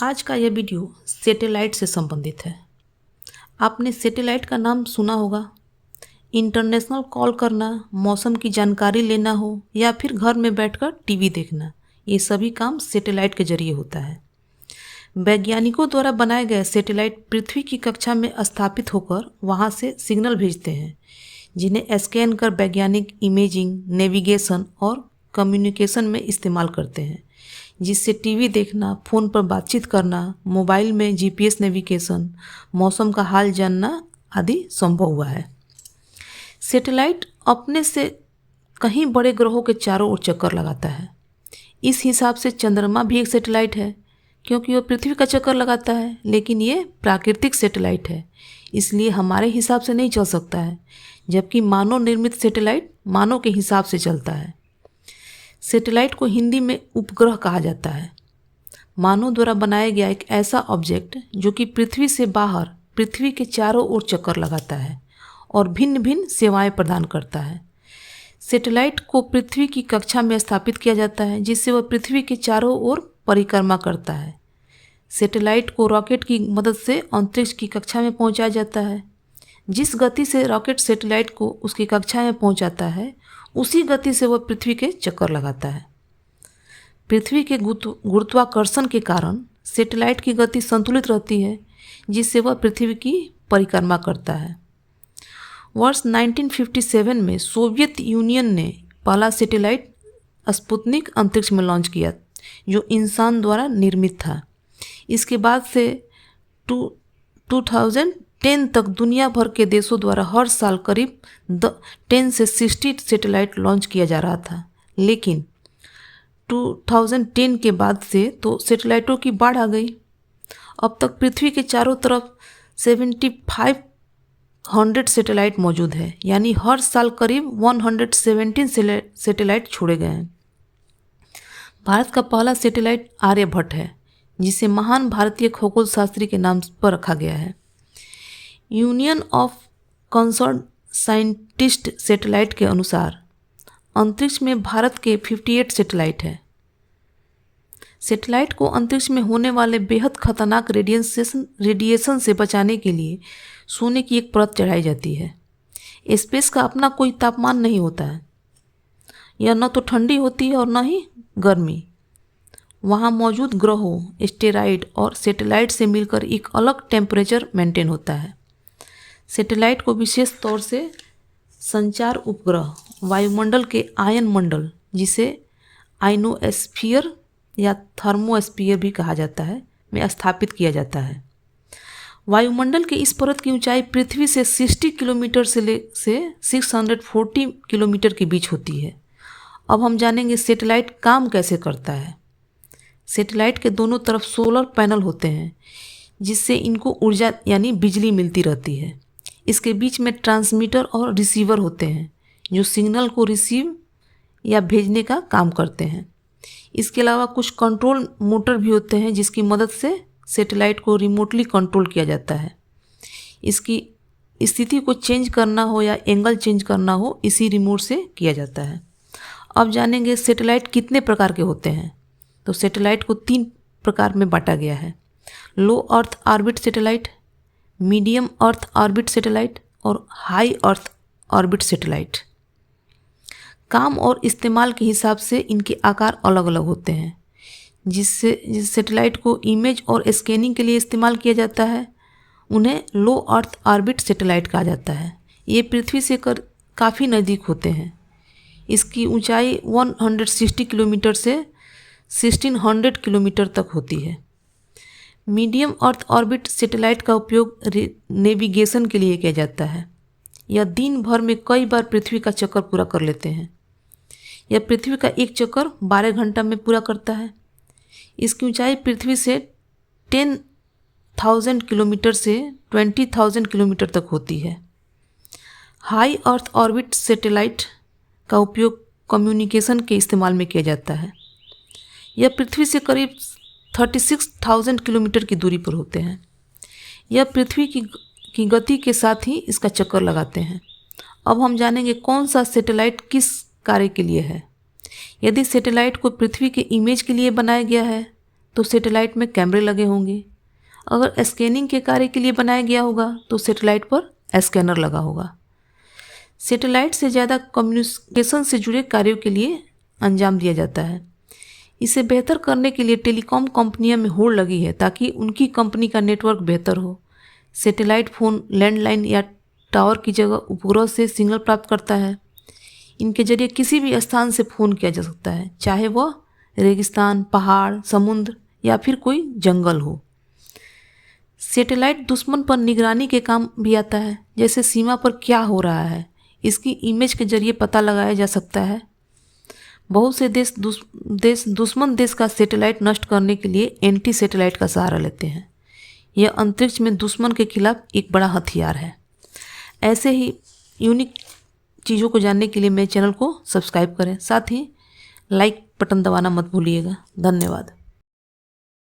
आज का यह वीडियो सैटेलाइट से संबंधित है। आपने सैटेलाइट का नाम सुना होगा। इंटरनेशनल कॉल करना, मौसम की जानकारी लेना हो या फिर घर में बैठकर टीवी देखना, ये सभी काम सैटेलाइट के जरिए होता है। वैज्ञानिकों द्वारा बनाए गए सैटेलाइट पृथ्वी की कक्षा में स्थापित होकर वहां से सिग्नल भेजते हैं, जिन्हें स्कैन कर वैज्ञानिक इमेजिंग, नेविगेशन और कम्युनिकेशन में इस्तेमाल करते हैं, जिससे टीवी देखना, फ़ोन पर बातचीत करना, मोबाइल में जीपीएस नेविगेशन, मौसम का हाल जानना आदि संभव हुआ है। सैटेलाइट अपने से कहीं बड़े ग्रहों के चारों ओर चक्कर लगाता है। इस हिसाब से चंद्रमा भी एक सैटेलाइट है, क्योंकि वह पृथ्वी का चक्कर लगाता है, लेकिन ये प्राकृतिक सैटेलाइट है, इसलिए हमारे हिसाब से नहीं चल सकता है, जबकि मानव निर्मित सैटेलाइट मानव के हिसाब से चलता है। सैटेलाइट को हिंदी में उपग्रह कहा जाता है। मानव द्वारा बनाया गया एक ऐसा ऑब्जेक्ट जो कि पृथ्वी से बाहर पृथ्वी के चारों ओर चक्कर लगाता है और भिन्न भिन्न सेवाएं प्रदान करता है। सैटेलाइट को पृथ्वी की कक्षा में स्थापित किया जाता है, जिससे वह पृथ्वी के चारों ओर परिक्रमा करता है। सैटेलाइट को रॉकेट की मदद से अंतरिक्ष की कक्षा में पहुंचाया जाता है। जिस गति से रॉकेट सैटेलाइट को उसकी कक्षा में पहुंचाता है, उसी गति से वह पृथ्वी के चक्कर लगाता है। पृथ्वी के गुरुत्वाकर्षण के कारण सैटेलाइट की गति संतुलित रहती है, जिससे वह पृथ्वी की परिक्रमा करता है। वर्ष 1957 में सोवियत यूनियन ने पहला सैटेलाइट स्पुतनिक अंतरिक्ष में लॉन्च किया, जो इंसान द्वारा निर्मित था। इसके बाद से 2010 तक दुनिया भर के देशों द्वारा हर साल करीब 10 से 60 सैटेलाइट लॉन्च किया जा रहा था, लेकिन 2010 के बाद से तो सैटेलाइटों की बाढ़ आ गई। अब तक पृथ्वी के चारों तरफ 7500 सैटेलाइट मौजूद है, यानी हर साल करीब 117 सैटेलाइट छोड़े गए हैं। भारत का पहला सैटेलाइट आर्यभट्ट है, जिसे महान भारतीय खगोल शास्त्री के नाम पर रखा गया है। Union of concern scientist satellite के अनुसार अंतरिक्ष में भारत के 58 सैटेलाइट हैं। सैटेलाइट को अंतरिक्ष में होने वाले बेहद खतरनाक रेडिएशन से बचाने के लिए सोने की एक परत चढ़ाई जाती है। स्पेस का अपना कोई तापमान नहीं होता है, यह न तो ठंडी होती है और न ही गर्मी। वहाँ मौजूद ग्रहों, एस्टेरॉइड और सैटेलाइट से मिलकर एक अलग टेम्परेचर मेंटेन होता है। सैटेलाइट को विशेष तौर से संचार उपग्रह, वायुमंडल के आयन मंडल, जिसे आइनोस्फीयर या थर्मोस्फीयर भी कहा जाता है, में स्थापित किया जाता है। वायुमंडल के इस परत की ऊंचाई पृथ्वी से 60 किलोमीटर से 640 किलोमीटर के बीच होती है। अब हम जानेंगे सैटेलाइट काम कैसे करता है। सैटेलाइट के दोनों तरफ सोलर पैनल होते हैं, जिससे इनको ऊर्जा यानी बिजली मिलती रहती है। इसके बीच में ट्रांसमीटर और रिसीवर होते हैं, जो सिग्नल को रिसीव या भेजने का काम करते हैं। इसके अलावा कुछ कंट्रोल मोटर भी होते हैं, जिसकी मदद से सैटेलाइट को रिमोटली कंट्रोल किया जाता है। इसकी स्थिति को चेंज करना हो या एंगल चेंज करना हो, इसी रिमोट से किया जाता है। अब जानेंगे सैटेलाइट कितने प्रकार के होते हैं। तो सैटेलाइट को 3 प्रकार में बांटा गया है: low earth orbit satellite, medium earth orbit satellite और हाई अर्थ ऑर्बिट सैटेलाइट। काम और इस्तेमाल के हिसाब से इनके आकार अलग अलग होते हैं। जिस सैटेलाइट को इमेज और स्कैनिंग के लिए इस्तेमाल किया जाता है, उन्हें लो अर्थ ऑर्बिट सैटेलाइट कहा जाता है। ये पृथ्वी से काफ़ी नज़दीक होते हैं। इसकी ऊंचाई 160 किलोमीटर से 1600 किलोमीटर तक होती है। मीडियम अर्थ ऑर्बिट सैटेलाइट का उपयोग नेविगेशन के लिए किया जाता है। यह दिन भर में कई बार पृथ्वी का चक्कर पूरा कर लेते हैं। यह पृथ्वी का एक चक्कर 12 घंटा में पूरा करता है। इसकी ऊंचाई पृथ्वी से 10,000 किलोमीटर से 20,000 किलोमीटर तक होती है। हाई अर्थ ऑर्बिट सैटेलाइट का उपयोग कम्युनिकेशन के इस्तेमाल में किया जाता है। यह पृथ्वी से करीब 36,000 किलोमीटर की दूरी पर होते हैं। यह पृथ्वी की गति के साथ ही इसका चक्कर लगाते हैं। अब हम जानेंगे कौन सा सैटेलाइट किस कार्य के लिए है। यदि सैटेलाइट को पृथ्वी के इमेज के लिए बनाया गया है, तो सैटेलाइट में कैमरे लगे होंगे। अगर स्कैनिंग के कार्य के लिए बनाया गया होगा तो सैटेलाइट पर स्कैनर लगा होगा। सैटेलाइट से ज़्यादा कम्युनिकेशन से जुड़े कार्यों के लिए अंजाम दिया जाता है। इसे बेहतर करने के लिए टेलीकॉम कंपनियों में होड़ लगी है ताकि उनकी कंपनी का नेटवर्क बेहतर हो। सैटेलाइट फ़ोन लैंडलाइन या टावर की जगह उपग्रह से सिग्नल प्राप्त करता है। इनके जरिए किसी भी स्थान से फ़ोन किया जा सकता है, चाहे वह रेगिस्तान, पहाड़, समुद्र या फिर कोई जंगल हो। सैटेलाइट दुश्मन पर निगरानी के काम भी आता है, जैसे सीमा पर क्या हो रहा है इसकी इमेज के जरिए पता लगाया जा सकता है। बहुत से देश दुश्मन देश का सैटेलाइट नष्ट करने के लिए एंटी सैटेलाइट का सहारा लेते हैं। यह अंतरिक्ष में दुश्मन के खिलाफ एक बड़ा हथियार है। ऐसे ही यूनिक चीज़ों को जानने के लिए मेरे चैनल को सब्सक्राइब करें, साथ ही लाइक बटन दबाना मत भूलिएगा। धन्यवाद।